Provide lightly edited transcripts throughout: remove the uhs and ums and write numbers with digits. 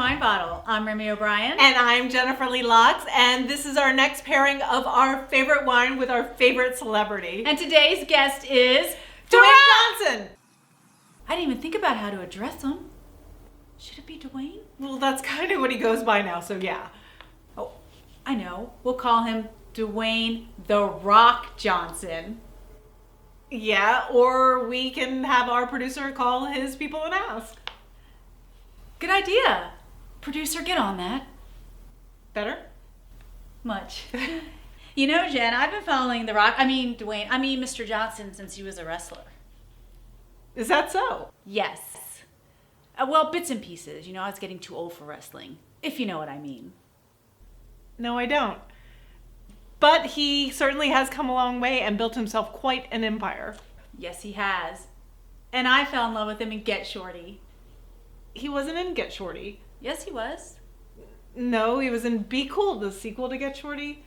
Wine Bottle. I'm Remy O'Brien. And I'm Jennifer Lee Locks, and this is our next pairing of our favorite wine with our favorite celebrity. And today's guest is Dwayne Johnson! I didn't even think about how to address him. Should it be Dwayne? Well, that's kind of what he goes by now, so yeah. Oh, I know. We'll call him Dwayne The Rock Johnson. Yeah, or we can have our producer call his people and ask. Good idea. Producer, get on that. Better? Much. You know, Jen, I've been following Mr. Johnson since he was a wrestler. Is that so? Yes. Well, bits and pieces. You know, I was getting too old for wrestling, if you know what I mean. No, I don't. But he certainly has come a long way and built himself quite an empire. Yes, he has. And I fell in love with him in Get Shorty. He wasn't in Get Shorty. Yes, he was. No, he was in Be Cool, the sequel to Get Shorty.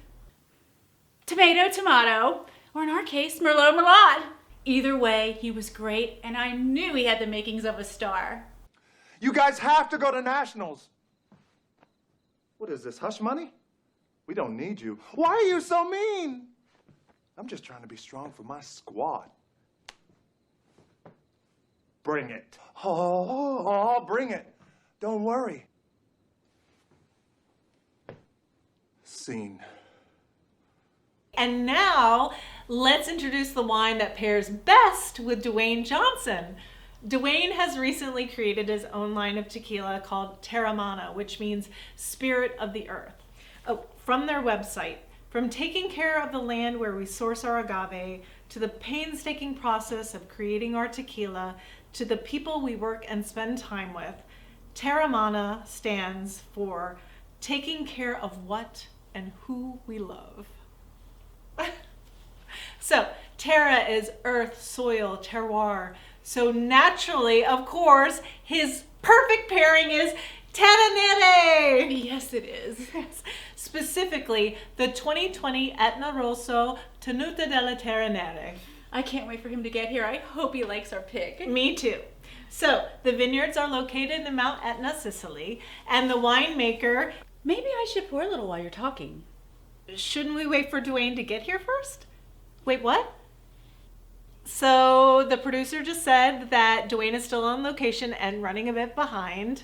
Tomato, tomato. Or in our case, Merlot, Merlot. Either way, he was great, and I knew he had the makings of a star. You guys have to go to nationals. What is this, hush money? We don't need you. Why are you so mean? I'm just trying to be strong for my squad. Bring it. Oh, bring it. Don't worry. Scene. And now, let's introduce the wine that pairs best with Dwayne Johnson. Dwayne has recently created his own line of tequila called Terramana, which means spirit of the earth. Oh, from their website, from taking care of the land where we source our agave, to the painstaking process of creating our tequila, to the people we work and spend time with, Terramana stands for taking care of what and who we love. So, terra is earth, soil, terroir. So naturally, of course, his perfect pairing is Terra Nere. Yes, it is. Yes. Specifically, the 2020 Etna Rosso Tenuta della Terra Nere. I can't wait for him to get here. I hope he likes our pick. Me too. So, the vineyards are located in Mount Etna, Sicily, and the winemaker... Maybe I should pour a little while you're talking. Shouldn't we wait for Dwayne to get here first? Wait, what? So, the producer just said that Dwayne is still on location and running a bit behind.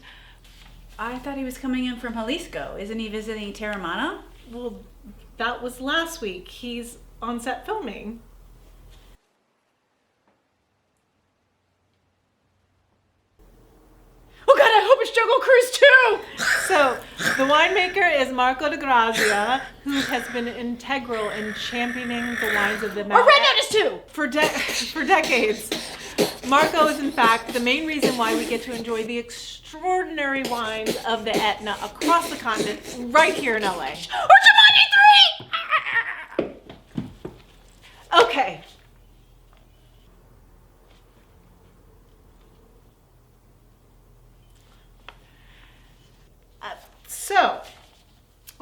I thought he was coming in from Jalisco. Isn't he visiting Terramana? Well, that was last week. He's on set filming. Oh God, I hope it's Jungle Cruise too! So, the winemaker is Marco de Grazia, who has been integral in championing the wines of the Or Mount Red Notice too! for decades. Marco is, in fact, the main reason why we get to enjoy the extraordinary wines of the Etna across the continent right here in LA. Or Jumanji 3! Okay. So,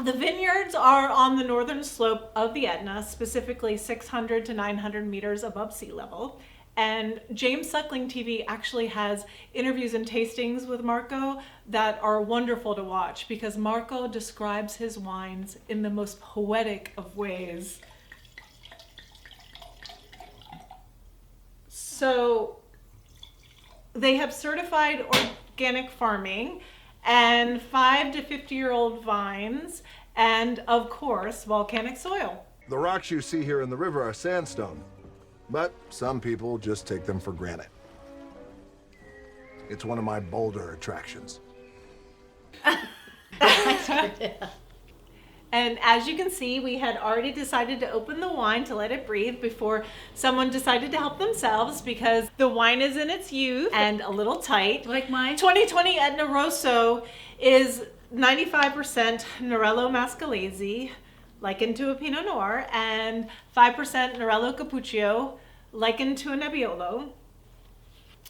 the vineyards are on the northern slope of the Etna, specifically 600 to 900 meters above sea level. And James Suckling TV actually has interviews and tastings with Marco that are wonderful to watch because Marco describes his wines in the most poetic of ways. So, they have certified organic farming and 5 to 50-year-old vines, and of course, volcanic soil. The rocks you see here in the river are sandstone, but some people just take them for granted. It's one of my bolder attractions. And as you can see, we had already decided to open the wine to let it breathe before someone decided to help themselves because the wine is in its youth and a little tight. Like mine? 2020 Etna Rosso is 95% Nerello Mascalese, likened to a Pinot Noir, and 5% Nerello Cappuccio, likened to a Nebbiolo.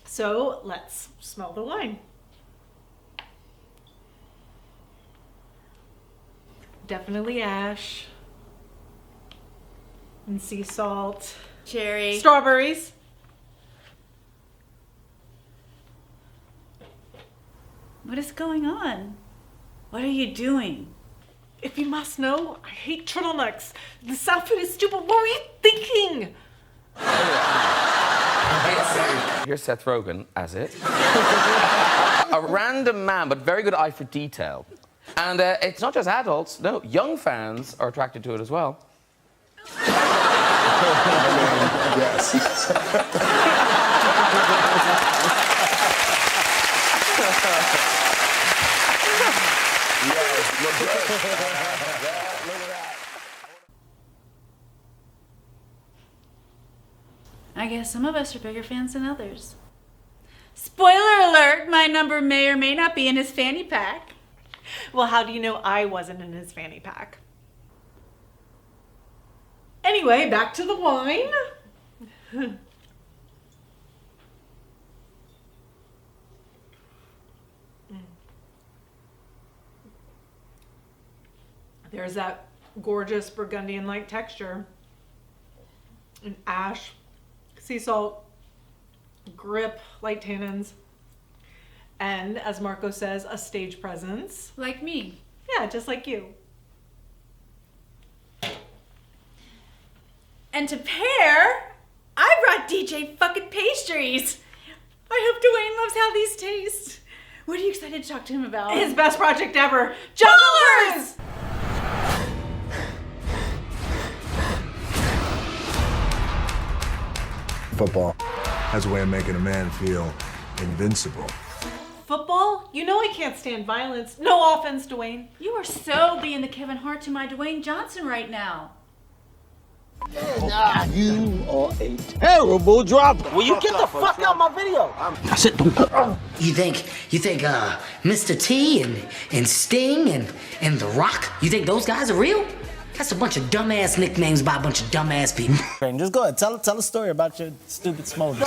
So let's smell the wine. Definitely ash and sea salt. Cherry. Strawberries. What is going on? What are you doing? If you must know, I hate turtlenecks. This outfit is stupid. What were you thinking? Here's Seth Rogen as it. A random man, but very good eye for detail. And it's not just adults, no, young fans are attracted to it as well. Yes. I guess some of us are bigger fans than others. Spoiler alert, my number may or may not be in his fanny pack. Well, how do you know I wasn't in his fanny pack? Anyway, back to the wine. There's that gorgeous Burgundian-like texture. An ash, sea salt, grip, light tannins, and, as Marco says, a stage presence. Like me. Yeah, just like you. And to pair, I brought DJ fucking pastries. I hope Dwayne loves how these taste. What are you excited to talk to him about? His best project ever, Jugglers! Football has a way of making a man feel invincible. Football? You know I can't stand violence. No offense, Dwayne. You are so being the Kevin Hart to my Dwayne Johnson right now. You are a terrible dropper. Will you get the fuck out my video? I said don't. You think Mr. T and Sting and The Rock, you think those guys are real? That's a bunch of dumbass nicknames by a bunch of dumbass people. Just go ahead, tell a story about your stupid smoke.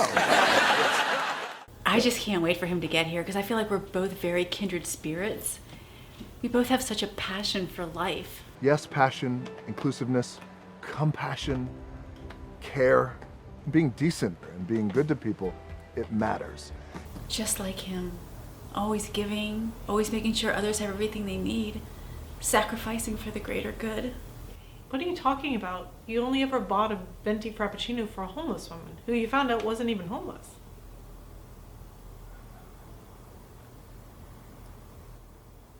I just can't wait for him to get here because I feel like we're both very kindred spirits. We both have such a passion for life. Yes, passion, inclusiveness, compassion, care, being decent and being good to people, it matters. Just like him. Always giving, always making sure others have everything they need, sacrificing for the greater good. What are you talking about? You only ever bought a venti frappuccino for a homeless woman who you found out wasn't even homeless.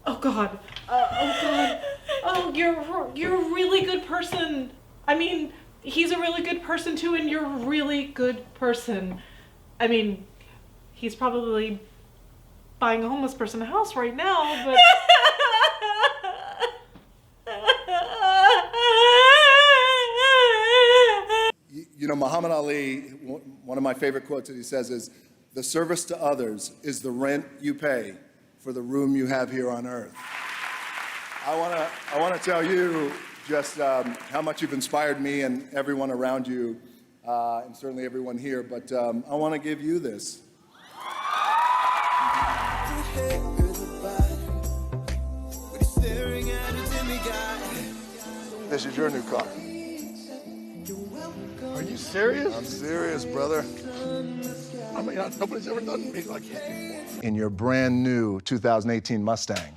Oh God! Oh God! Oh, you're a really good person. I mean, he's a really good person too, and you're a really good person. I mean, he's probably buying a homeless person a house right now, but. You know, Muhammad Ali, one of my favorite quotes that he says is, "The service to others is the rent you pay for the room you have here on earth." I want to tell you just how much you've inspired me and everyone around you, and certainly everyone here, but I want to give you this. This is your new car. Are you serious? I'm serious, brother. I mean, nobody's ever done me like that before. In your brand new 2018 Mustang.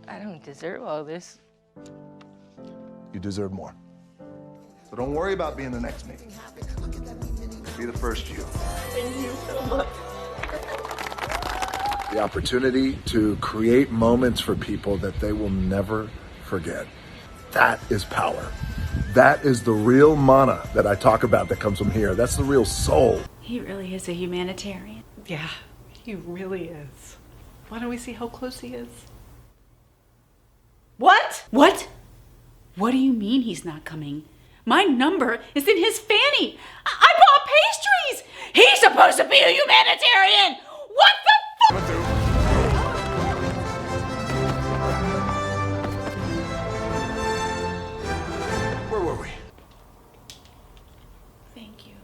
I don't deserve all this. You deserve more. So don't worry about being the next me. Be the first you. Thank you so much. The opportunity to create moments for people that they will never forget. That is power. That is the real mana that I talk about that comes from here. That's the real soul. He really is a humanitarian. Yeah, he really is. Why don't we see how close he is? What? What? What do you mean he's not coming? My number is in his fanny. I bought pastries. He's supposed to be a humanitarian. What the fuck? Where were we? Thank you.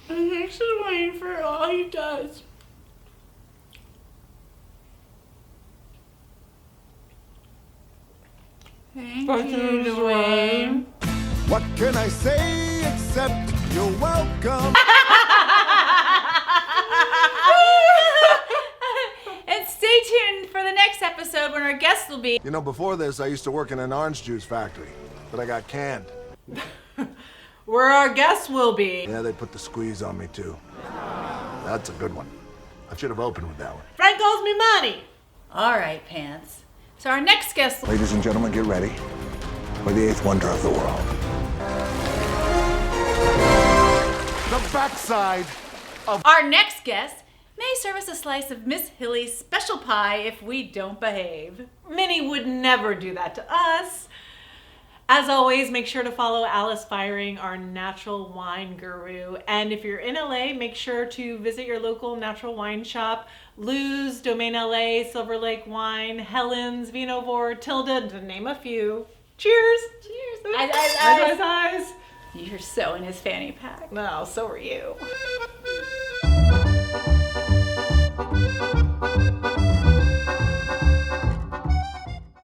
And thanks to Dwayne for all he does. Thank you, Dwayne. What can I say except you're welcome? And stay tuned for the next episode when our guest will be. You know, before this, I used to work in an orange juice factory, but I got canned. Where our guests will be. Yeah, they put the squeeze on me too. That's a good one. I should have opened with that one. Frank owes me money. All right, Pants. So our next guest. Ladies and gentlemen, get ready for the eighth wonder of the world. The backside. Our next guest may serve us a slice of Miss Hilly's special pie if we don't behave. Minnie would never do that to us. As always, make sure to follow Alice Firing, our natural wine guru. And if you're in LA, make sure to visit your local natural wine shop. Lou's, Domaine LA, Silver Lake Wine, Helen's, Vinovore, Tilda, to name a few. Cheers! Cheers. Eyes. You're so in his fanny pack. No, so are you.